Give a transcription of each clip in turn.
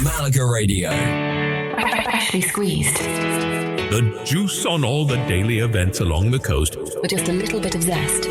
Malaga Radio. Freshly squeezed. The juice on all the daily events along the coast. With just a little bit of zest.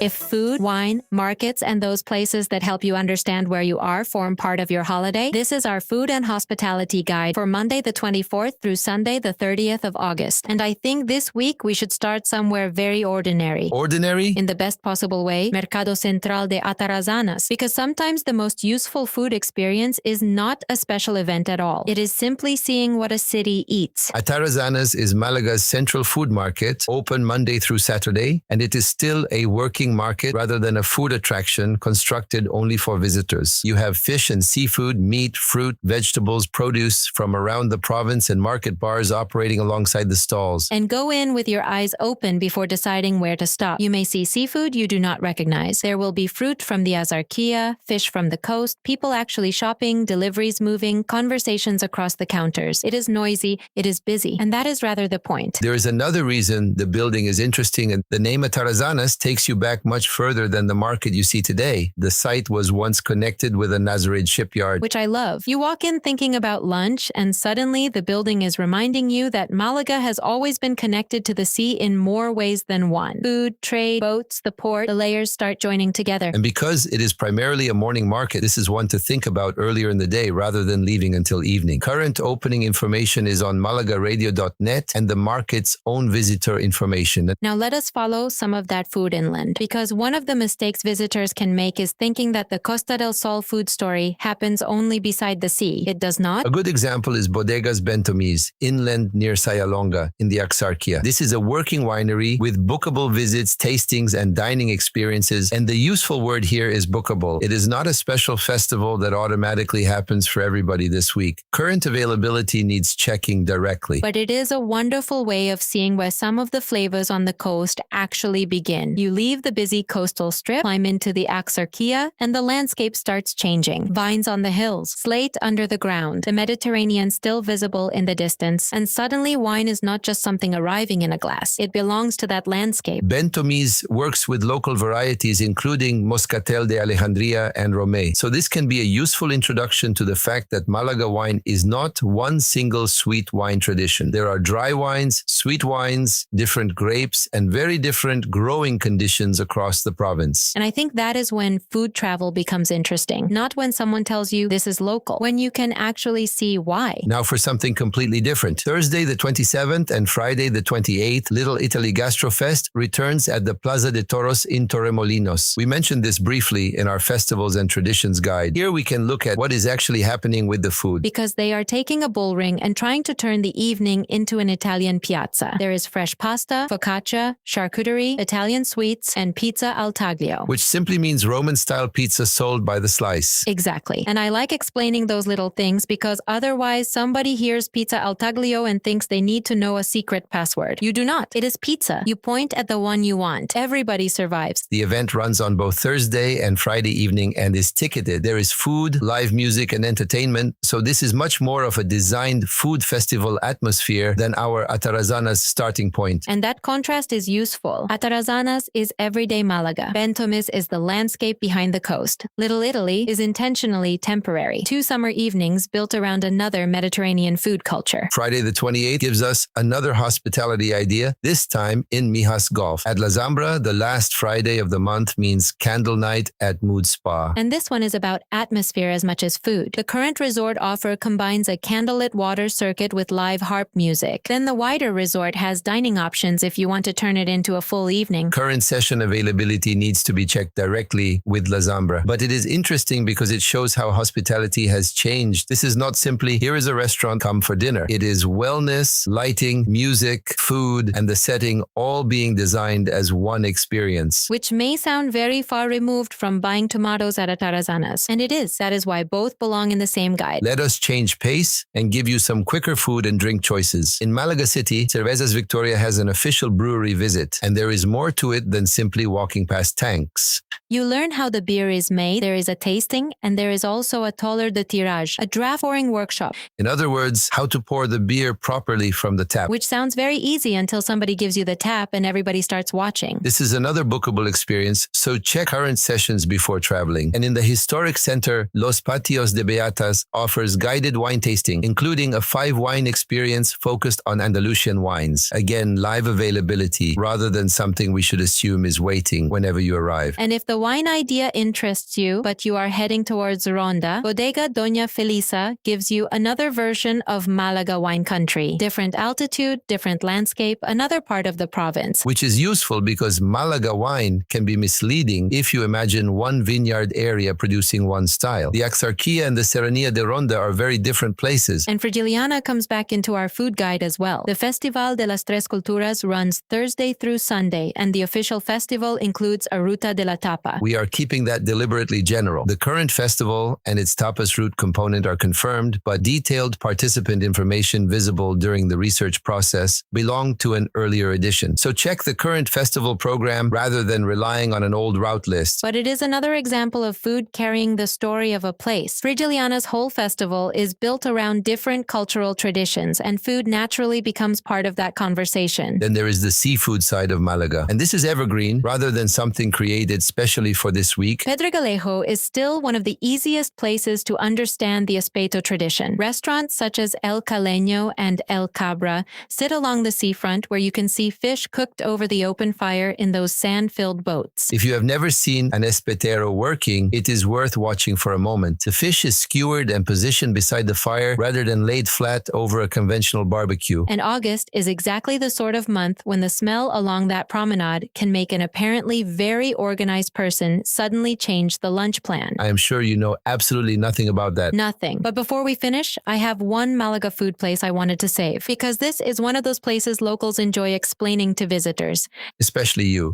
If food, wine, markets, and those places that help you understand where you are form part of your holiday, this is our food and hospitality guide for Monday the 24th through Sunday the 30th of August. And I think this week we should start somewhere very ordinary. Ordinary? In the best possible way, Mercado Central de Atarazanas. Because sometimes the most useful food experience is not a special event at all. It is simply seeing what a city eats. Atarazanas is Malaga's central food market, open Monday through Saturday, and it is still a working market rather than a food attraction constructed only for visitors. You have fish and seafood, meat, fruit, vegetables, produce from around the province and market bars operating alongside the stalls. And go in with your eyes open before deciding where to stop. You may see seafood you do not recognize. There will be fruit from the Axarquía, fish from the coast, people actually shopping, deliveries moving, conversations across the counters. It is noisy, it is busy, and that is rather the point. There is another reason the building is interesting, and the name Atarazanas takes you back much further than the market you see today. The site was once connected with a Nazareth shipyard, which I love. You walk in thinking about lunch, and suddenly the building is reminding you that Malaga has always been connected to the sea in more ways than one. Food, trade, boats, the port, the layers start joining together. And because it is primarily a morning market, this is one to think about earlier in the day rather than leaving until evening. Current opening information is on malagaradio.net and the market's own visitor information. Now let us follow some of that food inland, because one of the mistakes visitors can make is thinking that the Costa del Sol food story happens only beside the sea. It does not. A good example is Bodegas Bentomiz, inland near Sayalonga in the Axarquía. This is a working winery with bookable visits, tastings, and dining experiences. And the useful word here is bookable. It is not a special festival that automatically happens for everybody this week. Current availability needs checking directly. But it is a wonderful way of seeing where some of the flavors on the coast actually begin. You leave the busy coastal strip, climb into the Axarquía, and the landscape starts changing. Vines on the hills, slate under the ground, the Mediterranean still visible in the distance, and suddenly wine is not just something arriving in a glass. It belongs to that landscape. Bentomiz works with local varieties including Moscatel de Alejandría and Romé. So this can be a useful introduction to the fact that Malaga wine is not one single sweet wine tradition. There are dry wines, sweet wines, different grapes, and very different growing conditions across the province. And I think that is when food travel becomes interesting. Not when someone tells you this is local, when you can actually see why. Now for something completely different. Thursday the 27th and Friday the 28th, Little Italy Gastro Fest returns at the Plaza de Toros in Torremolinos. We mentioned this briefly in our Festivals and Traditions guide. Here we can look at what is actually happening with the food. Because they are taking a bull ring and trying to turn the evening into an Italian piazza. There is fresh pasta, focaccia, charcuterie, Italian sweets, and pizza al taglio. Which simply means Roman-style pizza sold by the slice. Exactly. And I like explaining those little things because otherwise somebody hears pizza al taglio and thinks they need to know a secret password. You do not. It is pizza. You point at the one you want. Everybody survives. The event runs on both Thursday and Friday evening and is ticketed. There is food, live music, and entertainment. So this is much more of a designed food festival atmosphere than our Atarazanas starting point. And that contrast is useful. Atarazanas is everyday Malaga. Bentomiz is the landscape behind the coast. Little Italy is intentionally temporary. 2 summer evenings built around another Mediterranean food culture. Friday the 28th gives us another hospitality idea, this time in Mijas Golf. At La Zambra, the last Friday of the month means candle night at Mood Spa. And this one is about atmosphere as much as food. The current resort offer combines a candlelit water circuit with live harp music. Then the wider resort has dining options if you want to turn it into a full evening. Current session availability needs to be checked directly with La Zambra. But it is interesting because it shows how hospitality has changed. This is not simply, here is a restaurant, come for dinner. It is wellness, lighting, music, food, and the setting all being designed as one experience. Which may sound very far removed from buying tomatoes at Atarazanas. And it is. That is why both belong in the same guide. Let us change pace and give you some quicker food and drink choices. In Malaga City, Cervezas Victoria has an official brewery visit, and there is more to it than simply walking past tanks. You learn how the beer is made, there is a tasting, and there is also a taller de tirage, a draft pouring workshop. In other words, how to pour the beer properly from the tap. Which sounds very easy until somebody gives you the tap and everybody starts watching. This is another bookable experience, so check current sessions before traveling. And in the historic center, Los Patios de Beatas offers guided wine tasting, including a 5-wine experience focused on Andalusian wines. Again, live availability rather than something we should assume is waiting whenever you arrive. And if the wine idea interests you, but you are heading towards Ronda, Bodega Doña Felisa gives you another version of Málaga wine country. Different altitude, different landscape, another part of the province. Which is useful because Málaga wine can be misleading if you imagine one vineyard area producing one style. The Axarquía and the Serranía de Ronda are very different places. And Frigiliana comes back into our food guide as well. The Festival de las Tres Culturas runs Thursday through Sunday, and the official festival includes a Ruta de la Tapa. We are keeping that deliberately general. The current festival and its tapas route component are confirmed, but detailed participant information visible during the research process belong to an earlier edition. So check the current festival program rather than relying on an old route list. But it is another example of food carrying the story of a place. Frigiliana's whole festival is built around different cultural traditions, and food naturally becomes part of that conversation. Then there is the seafood side of Malaga. And this is evergreen rather than something created specially for this week. Pedregalejo is still one of the easiest places to understand the espeto tradition. Restaurants such as El Caleño and El Cabra sit along the seafront where you can see fish cooked over the open fire in those sand-filled boats. If you have never seen an espetero working, it is worth watching for a moment. The fish is skewered and positioned beside the fire rather than laid flat over a conventional barbecue. And August is exactly the sort of month when the smell along that promenade can make an apparently very organized person suddenly change the lunch plan. I am sure you know absolutely nothing about that. Nothing. But before we finish, I have one Malaga food place I wanted to save, because this is one of those places locals enjoy explaining to visitors. Especially you.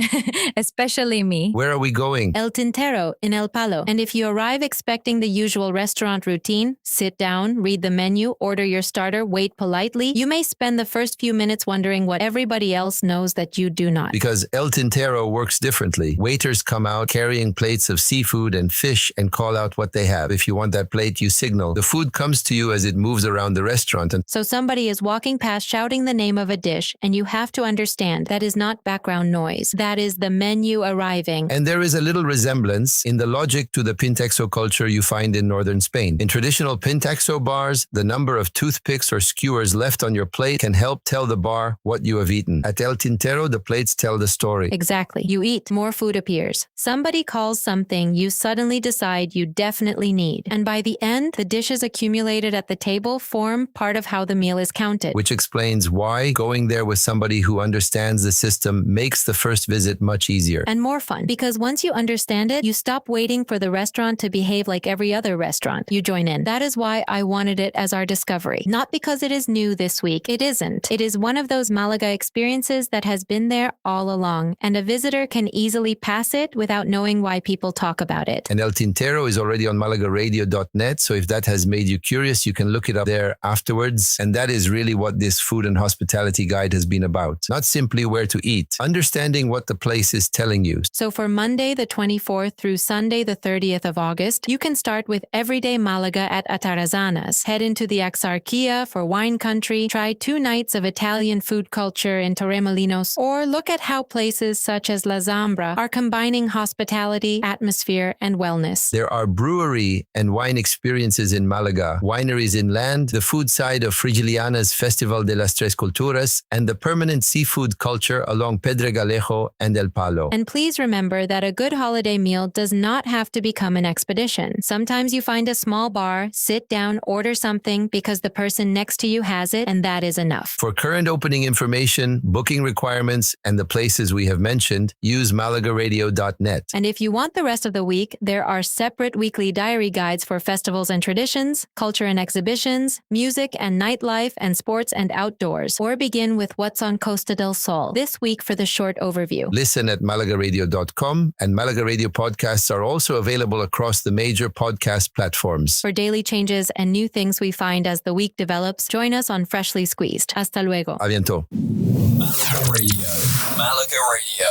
Especially me. Where are we going? El Tintero in El Palo. And if you arrive expecting the usual restaurant routine, sit down, read the menu, order your starter, wait politely, you may spend the first few minutes wondering what everybody else knows that you do not. Because El Tintero works differently. Waiters come out carrying plates of seafood and fish and call out what they have. If you want that plate, you signal. The food comes to you as it moves around the restaurant. And so somebody is walking past shouting the name of a dish, and you have to understand that is not background noise. That is the menu arriving. And there is a little resemblance in the logic to the Pintexo culture you find in northern Spain. In traditional Pintexo bars, the number of toothpicks or skewers left on your plate can help tell the bar what you have eaten. At El Tintero, the plates tell the story. Exactly. You eat, more food appears. Somebody calls something you suddenly decide you definitely need. And by the end, the dishes accumulated at the table form part of how the meal is counted. Which explains why going there with somebody who understands the system makes the first visit much easier. And more fun, because once you understand it, you stop waiting for the restaurant to behave like every other restaurant. You join in. That is why I wanted it as our discovery. Not because it is new this week. It isn't. It is one of those Malaga experiences that has been there all along, and a visitor can easily pass it without knowing why people talk about it. And El Tintero is already on malagaradio.net, so if that has made you curious, you can look it up there afterwards. And that is really what this food and hospitality guide has been about. Not simply where to eat, understanding what the place is telling you. So for Monday the 24th through Sunday the 30th of August, you can start with Everyday Malaga at Atarazanas. Head into the Axarquía for wine country, try 2 nights of Italian food culture in Torremolinos, or look at how places such as La Zambra are combining hospitality, atmosphere, and wellness. There are brewery and wine experiences in Malaga, wineries inland, the food side of Frigiliana's Festival de las Tres Culturas, and the permanent seafood culture along Pedregalejo and El Palo. And please remember that a good holiday meal does not have to become an expedition. Sometimes you find a small bar, sit down, order something because the person next to you has it, and that is enough. For current opening information, booking requirements, and the places we have mentioned, use malagaradio.net. And if you want the rest of the week, there are separate weekly diary guides for festivals and traditions, culture and exhibitions, music and nightlife, and sports and outdoors. Or begin with what's on Costa del Sol this week for the short overview. Listen at malagaradio.com, and Malaga Radio podcasts are also available across the major podcast platforms. For daily changes and new things we find as the week develops, join us on Freshly Squeezed. Hasta luego. A bientôt. Malaga Radio. Malaga Radio.